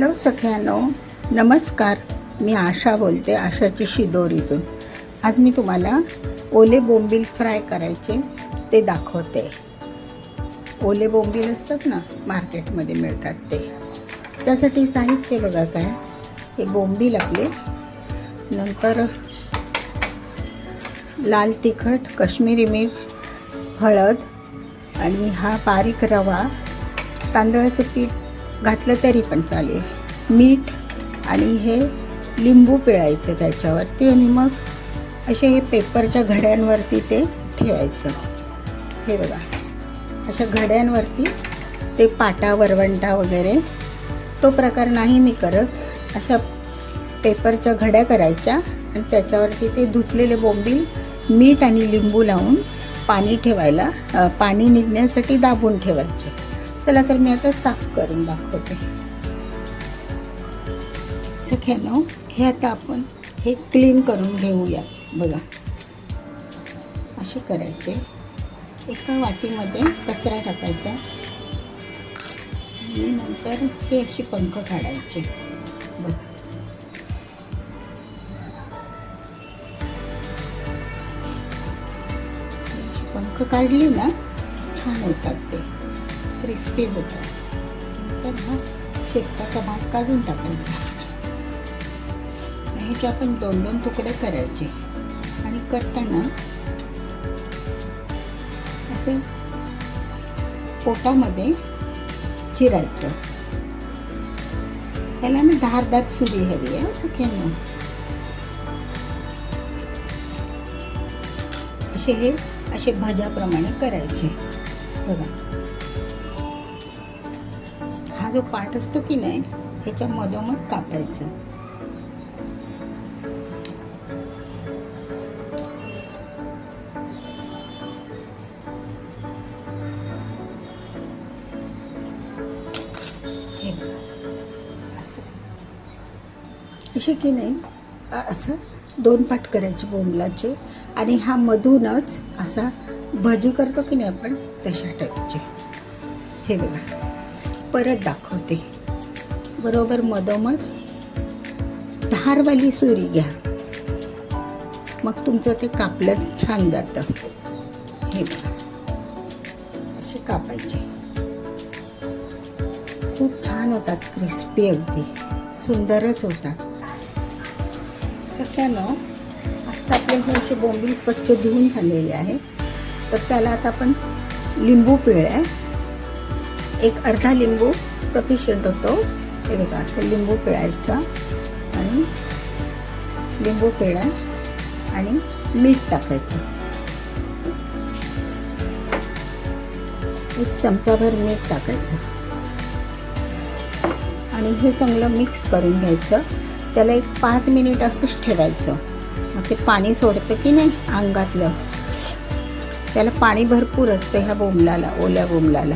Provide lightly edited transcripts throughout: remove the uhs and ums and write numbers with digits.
Hello सख्यानो, नमस्कार. मी आशा बोलते, आशाची शिदोरीतून. आज मी तुम्हाला ओले बोंबील फ्राय करायचे ते दाखवते. ओले बोंबील असतात ना, मार्केटमध्ये मिळतात ते. त्यासाठी साहित्य बघा काय. हे बोंबील आपले, नंतर लाल तिखट, काश्मीरी मिर्च, हळद आणि हा बारीक रवा. तांदळाचं पीठ घातलं तरी पण चालेल. मीठ आणि हे लिंबू पिळायचं त्याच्यावरती आणि मग असे हे पेपरच्या घड्यांवरती ते ठेवायचं. हे बघा, अशा घड्यांवरती ते पाटा वरवंटा वगैरे तो प्रकार नाही मी करत. अशा पेपरच्या घड्या करायच्या आणि त्याच्यावरती ते धुतलेले बोंबील मीठ आणि लिंबू लावून पाणी ठेवायला, पाणी निघण्यासाठी दाबून ठेवायचे. चला तर मी आता साफ करून दाखवते. सख्यानो, हे आता आपण हे क्लीन करून घेऊया. बघा, असे करायचे. एका वाटीमध्ये कचरा टाकायचा आणि नंतर हे असे पंख काढायचे. बघा, पंख काढली ना, छान होतात, ते क्रिस्पी होतात. नंतर हा शेपटाचा भाग काढून टाकायचा. ह्याचे आपण 2-2 तुकडे करायचे आणि करताना असे पोटामध्ये चिरायचं. ह्याला ना धारदार सुरी हवी आहे सख्यानो. असे हे असे भाज्याप्रमाणे करायचे. बघा, हा जो पाठ असतो की नाही, ह्याच्या मधोमध कापायचं. हे असं असे की नाही, असं 2 पाठ करायचे बोंबलाचे आणि हा मधूनच असा भजी करतो की नाही आपण, तशा टाईपचे. हे बघा, परत दाखवते. बरोबर मधोमध धारवाली सुरी घ्या, मग तुमचं ते कापलं छान जातं. हे बघा, असे कापायचे. खूप छान होतात, क्रिस्पी, अगदी सुंदरच होतात. सगळ्यांना आता आपले हे असे बोंबील स्वच्छ धुवून झालेले आहे. तर त्याला आता आपण लिंबू पिळाय, एक अर्धा लिंबू सफिशियंट होतो. हे बघा, असं लिंबू पिळायचा आणि लिंबू पिळा आणि मीठ टाकायचं. 1 चमचाभर मीठ टाकायचं आणि हे चांगलं मिक्स करून घ्यायचं. त्याला 5 मिनिट असंच ठेवायचं. मग ते पाणी सोडतं की नाही अंगातलं, त्याला पाणी भरपूर असतं ह्या बोंबलाला, ओल्या बोंबलाला.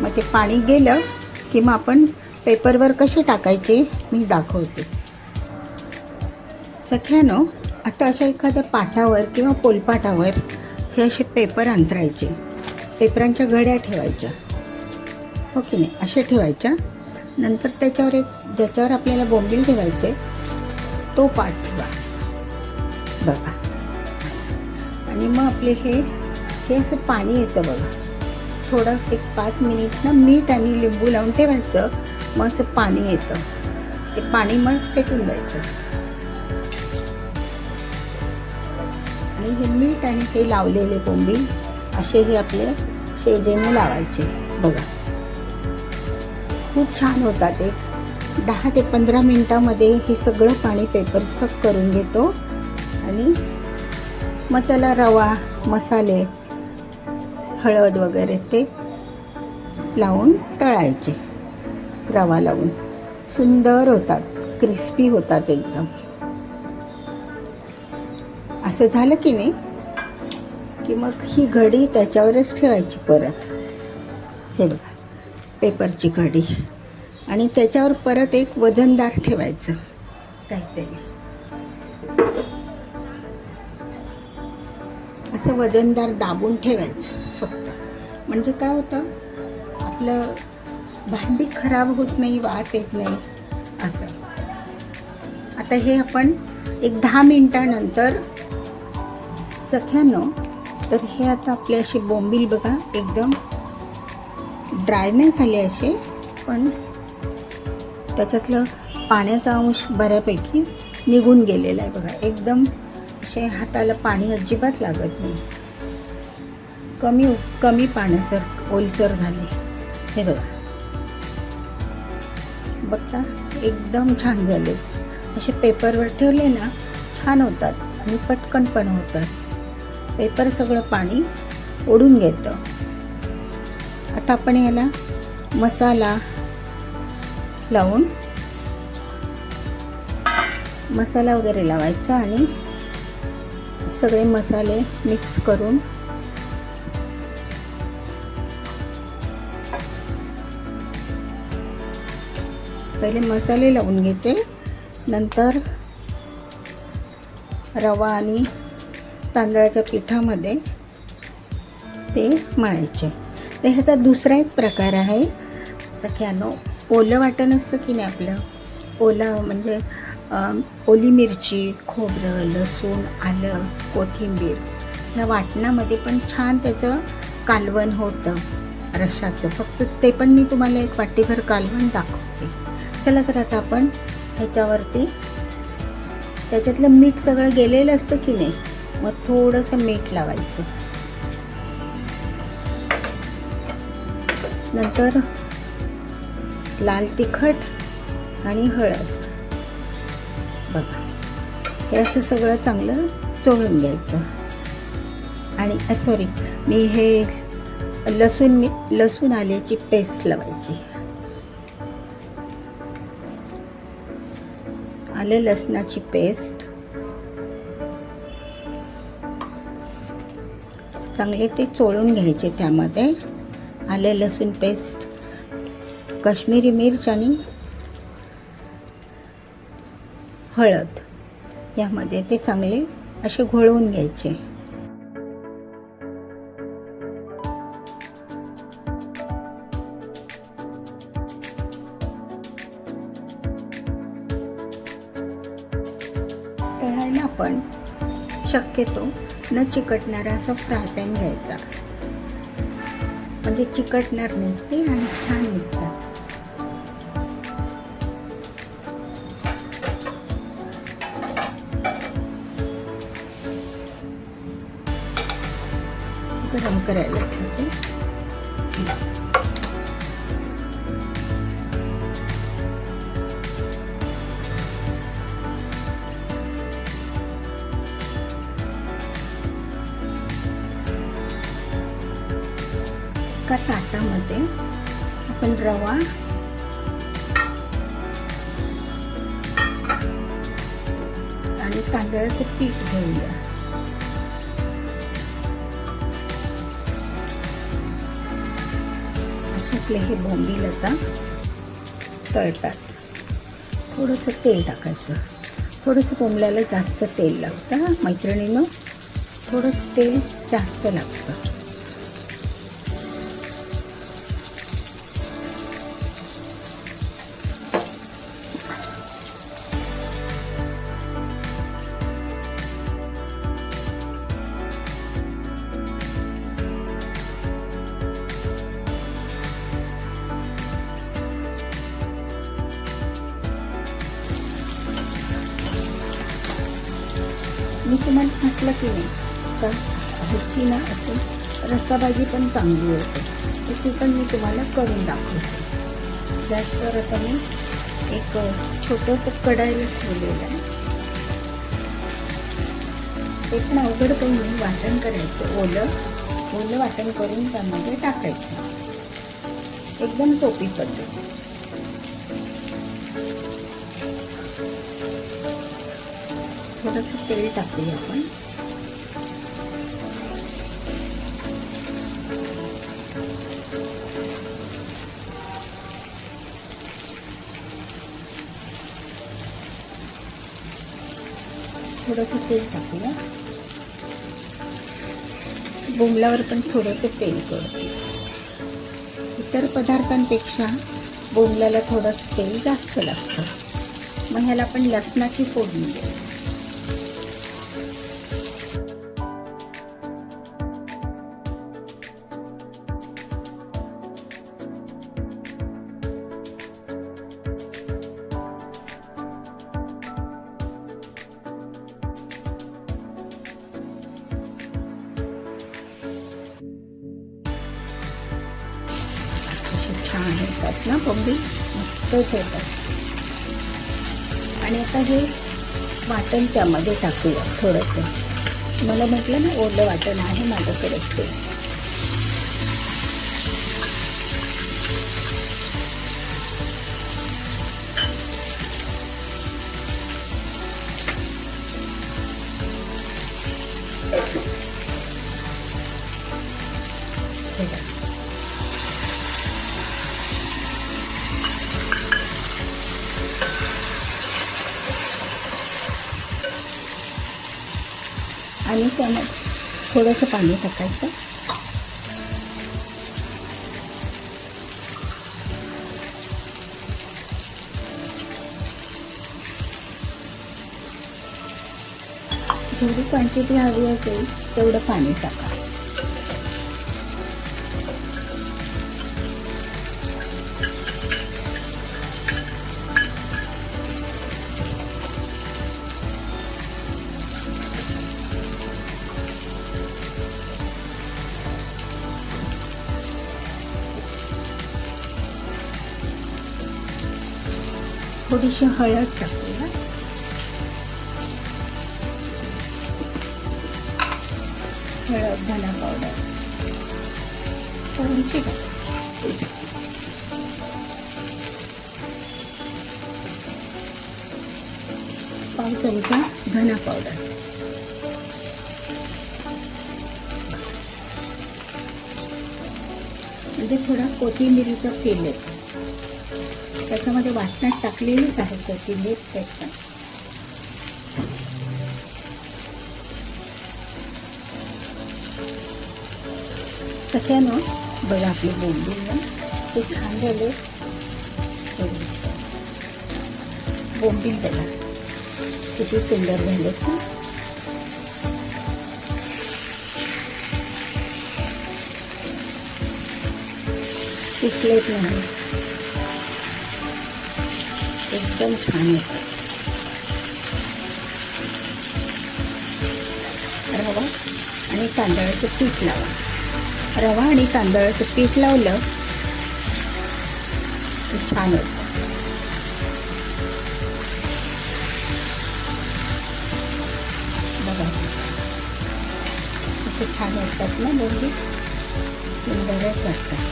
मग ते पाणी गेलं की मग आपण पेपरवर कसे टाकायचे मी दाखवते. सख्यानो, आता अशा एखाद्या पाटावर किंवा पोलपाटावर हे असे पेपर अंतरायचे. पेपरांच्या घड्या ठेवायच्या, हो की नाही, असे ठेवायच्या. नंतर त्याच्यावर ज्याच्यावर आपल्याला बोंबील ठेवायचे तो पाट ठेवा. बघा, आणि मग आपले हे असं पाणी येतं बघा. थोडं 5 मिनिट ना मीठ आणि लिंबू लावून ठेवायचं. मग असं पाणी येतं, ते पाणी मग फेकून द्यायचं. आणि हे मीठ आणि ते लावलेले बोंबील असे हे आपले शेजेने लावायचे. बघा, खूप छान होतात. एक 10 ते 15 मिनिटामध्ये हे सगळं पाणी पेपर सक करून घेतो आणि मग त्याला रवा, मसाले, हळद वगैरे ते लावून तळायचे. रवा लावून सुंदर होतात, क्रिस्पी होतात एकदम. असं झालं की नाही की मग ही घडी त्याच्यावरच ठेवायची परत. हे बघा, पेपरची घडी आणि त्याच्यावर परत एक वजनदार ठेवायचं काहीतरी. असं वजनदार दाबून ठेवायचं फक्त. म्हणजे काय होतं, आपलं भांडी खराब होत नाही, वास येत नाही असं. आता हे आपण एक 10 मिनिटानंतर सख्यानो, तर हे आता आपले असे बोंबील बघा एकदम ड्राय नाही झाले असे, पण त्याच्यातलं पाण्याचा अंश बऱ्यापैकी निघून गेलेला आहे बघा. एकदम असे हाताला पाणी अजिबात लागत नाही, कमी पाण्यासारखं ओलसर झाले. हे बघा, बघता एकदम छान झाले. असे पेपरवर ठेवले ना छान होतात आणि पटकन पण होतात. पेपर सगळं पाणी ओढून घेतं. आता आपण याला मसाला लावून मसाला वगैरे लावायचा आणि सगळे मसाले मिक्स करून पहिले मसाले लावून घेते, नंतर रवा आणि तांदळाच्या पिठामध्ये ते मळायचे. तर ह्याचा दुसरा एक प्रकार आहे सख्यानो, ओलं वाटण असतं की नाही आपलं, ओलं म्हणजे ओली मिरची, खोबरं, लसूण, आलं, कोथिंबीर ह्या वाटणामध्ये पण छान त्याचं कालवण होतं रश्शाचं. फक्त ते पण मी तुम्हाला एक वाटीभर कालवण दाखवते. चला तर आता आपण ह्याच्यावरती त्याच्यातलं मीठ सगळं गेलेलं असतं की नाही, मग थोडंसं मीठ लावायचं. नंतर लाल तिखट आणि हळद बघा, हे असं सगळं चांगलं चोळून घ्यायचं. आणि सॉरी, मी हे लसूण आल्याची पेस्ट लावायची. आलं लसणाची पेस्ट चांगले ते चोळून घ्यायचे. त्यामध्ये आलं लसूण पेस्ट, काश्मीरी मिर्च आणि हळद यामध्ये ते चांगले असे घोळवून घ्यायचे. तळायला आपण शक्यतो न चिकटणारा असा फ्राय पॅन घ्यायचा, म्हणजे चिकटणार नाही ते आणि छान निघतात. गरम करायला ठेवते. एका ताटामध्ये आपण रवा आणि तांदळाचं पीठ घेऊया. अशातले हे बोंबील आता तळतात. थोडंसं तेल टाकायचं. थोडंसं बोंबल्याला जास्त तेल लागतं मैत्रिणीनं, थोडंसं तेल जास्त लागतं. मी तुम्हाला म्हटलं की नाही का ह्याची ना असं रस्साभाजी पण चांगली होते, तर ती पण मी तुम्हाला करून दाखवते. गॅसवर आता मी एक छोटंसं कढाई ठेवलेलं आहे. ते पण अवघड काही नाही, वाटण करायचं, ओलं वाटण करून त्यामध्ये टाकायचं. एकदम सोपी पद्धत. थोडंसं तेल टाकूया आपण. थोडंसं तेल टाकूया. बोंबलावर पण थोडंसं तेल करू. इतर पदार्थांपेक्षा बोंबलाला थोडंसं तेल जास्त लागतं. मग ह्याला आपण लसणाची फोडणी देऊ. छान येतात ना बोंबील, मस्तच येतात. आणि आता हे वाटण त्यामध्ये टाकूया थोडंसं. मला म्हटलं ना ओलं वाटण आहे माझ्याकडे ते. आणि त्यामध्ये थोडंसं पाणी टाकायचं. जेवढी क्वांटिटी हवी असेल तेवढं पाणी टाका. थोडीशी हळद टाकूया. हळद, धना पावडर थोडीशी टाकायची. पाव चमचा धना पावडर. म्हणजे थोडा कोथिंबिरीचा तेल येतो. त्याच्यामध्ये वाटणात टाकलेलीच आहे कोथिंबीर त्याच्या. सगळ्यांना बघा आपले बोंबील ना ते छान झाले. बोंबील बघा किती सुंदर झाले ना. पिकलेच नाही, एकदम छान येतात. रवा आणि तांदळाचं पीठ लावा. रवा आणि तांदळाचं पीठ लावलं की छान होतं. बघा असे छान होतात ना बोंबील, सुंदरच वाटतात.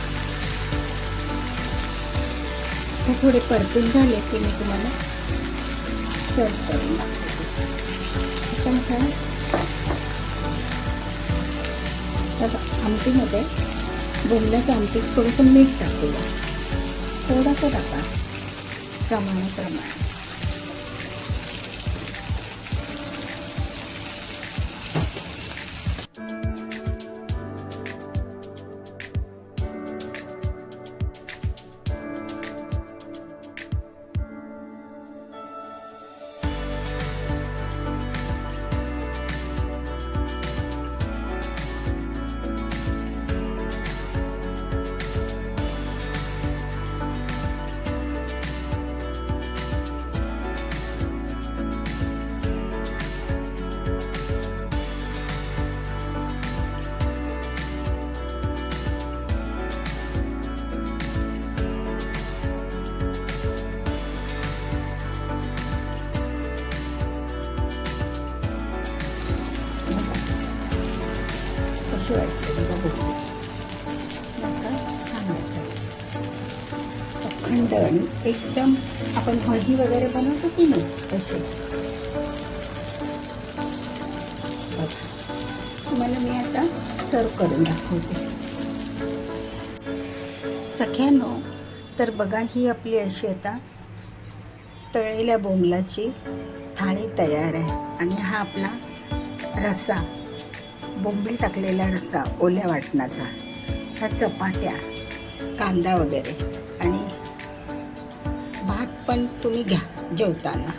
हे थोडे परतून झाले की मी तुम्हाला सर्व करून दाखवते. पण काय तर आमटीमध्ये बोंबल्याच्या आमटीत थोडंसं मीठ टाकूया. थोडंसं टाका प्रमाणाप्रमाणे. कशी वाटते बघा बोंबील. छान वाटतं. अखंड आणि एकदम आपण भाजी वगैरे बनवतो की नाही तसे. तुम्हाला मी आता सर्व करून दाखवते. सख्यानो तर बघा ही आपली अशी आता तळलेल्या बोंबलाची थाळी तयार आहे. आणि हा आपला रस्सा, बोंबील टाकलेला रस्सा ओल्या वाटणाचा, ह्या चपात्या कांदा वगैरे आणि भात पण तुम्ही घ्या जेवताना.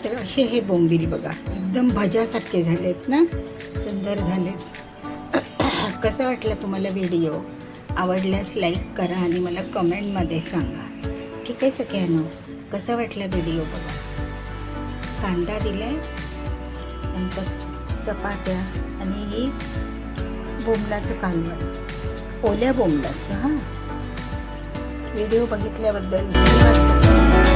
तर असे हे बोंबील बघा, एकदम भज्यासारखे झालेत ना, सुंदर झालेत. कसं वाटलं तुम्हाला व्हिडिओ? आवडल्यास लाईक करा आणि मला कमेंटमध्ये सांगा. ठीक आहे सगळ्यांनो, कसा वाटला व्हिडिओ बघा. कांदा दिला आहे, नंतर चपात्या आणि ही बोंबलाचं कालवण, ओल्या बोंबलाचं. हां, व्हिडिओ बघितल्याबद्दल धन्यवाद.